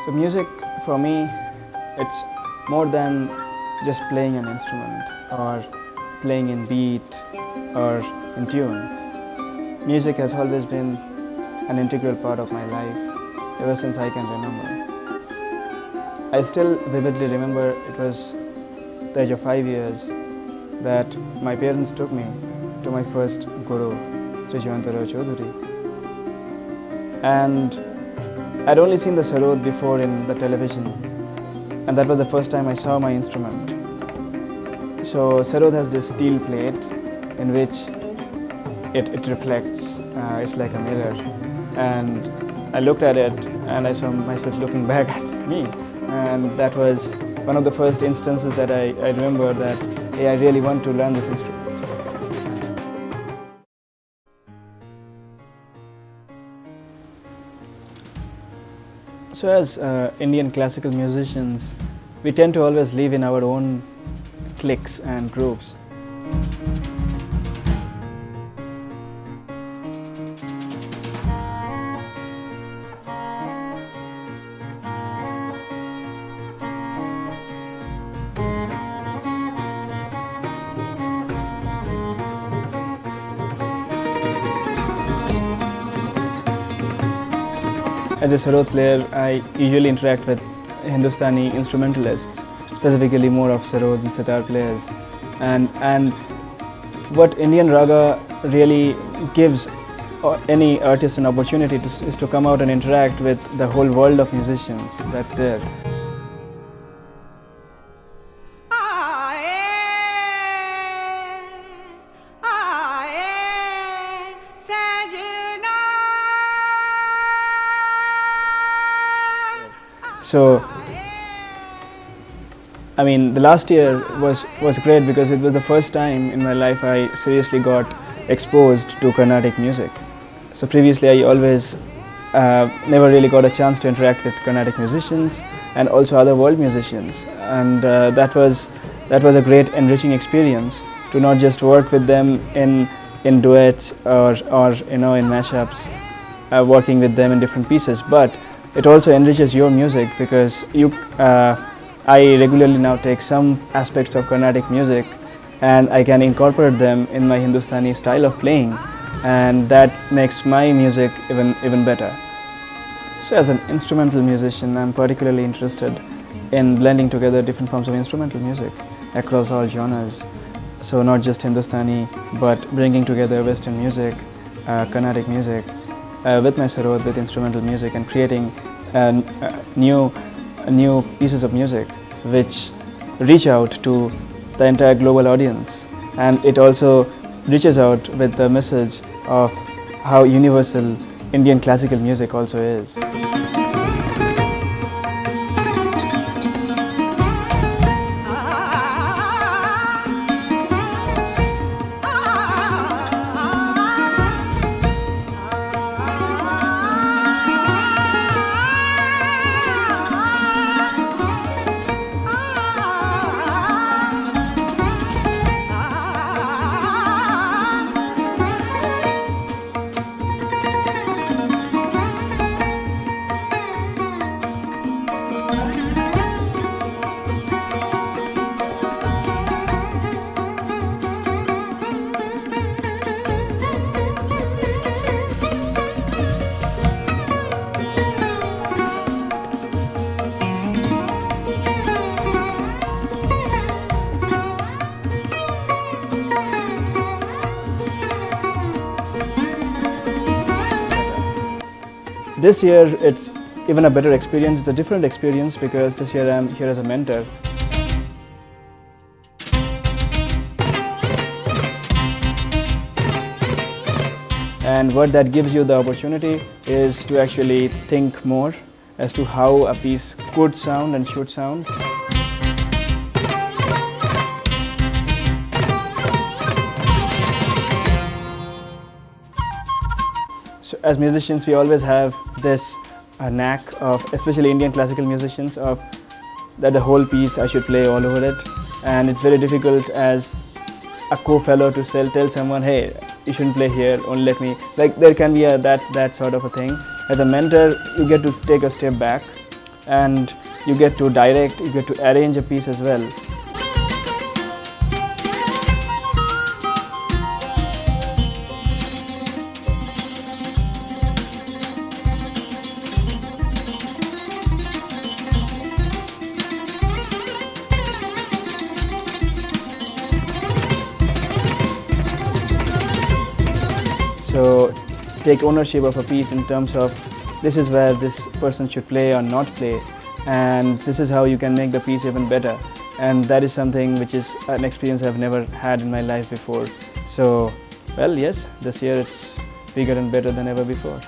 So music for me, it's more than just playing an instrument or playing in beat or in tune. Music has always been an integral part of my life ever since I can remember. I still vividly remember it was the age of 5 years that my parents took me to my first guru, Sri Chaudhary. And I'd only seen the sarod before in the television, and that was the first time I saw my instrument. So sarod has this steel plate in which it reflects, it's like a mirror. And I looked at it and I saw myself looking back at me. And that was one of the first instances that I remember that, hey, I really want to learn this instrument. So as Indian classical musicians, we tend to always live in our own cliques and groups. As a sarod player, I usually interact with Hindustani instrumentalists, specifically more of sarod and sitar players. And what IndianRaga really gives any artist an opportunity is to come out and interact with the whole world of musicians that's there. So, I mean, the last year was great because it was the first time in my life I seriously got exposed to Carnatic music. So previously I always never really got a chance to interact with Carnatic musicians and also other world musicians, and that was a great enriching experience to not just work with them in duets or in mashups, working with them in different pieces, but it also enriches your music because I regularly now take some aspects of Carnatic music and I can incorporate them in my Hindustani style of playing, and that makes my music even better. So as an instrumental musician, I'm particularly interested in blending together different forms of instrumental music across all genres. So not just Hindustani, but bringing together Western music, Carnatic music, with my sarod, with instrumental music, and creating new pieces of music which reach out to the entire global audience, and it also reaches out with the message of how universal Indian classical music also is. This year it's even a better experience. It's a different experience because this year I'm here as a mentor. And what that gives you the opportunity is to actually think more as to how a piece could sound and should sound. So as musicians, we always have this knack of, especially Indian classical musicians, of that the whole piece I should play all over it, and it's very difficult as a co-fellow to tell someone, hey, you shouldn't play here, only let me, like there can be that sort of a thing. As a mentor, you get to take a step back and you get to direct, you get to arrange a piece as well. So take ownership of a piece in terms of this is where this person should play or not play, and this is how you can make the piece even better. And that is something which is an experience I've never had in my life before. So, well, yes, this year it's bigger and better than ever before.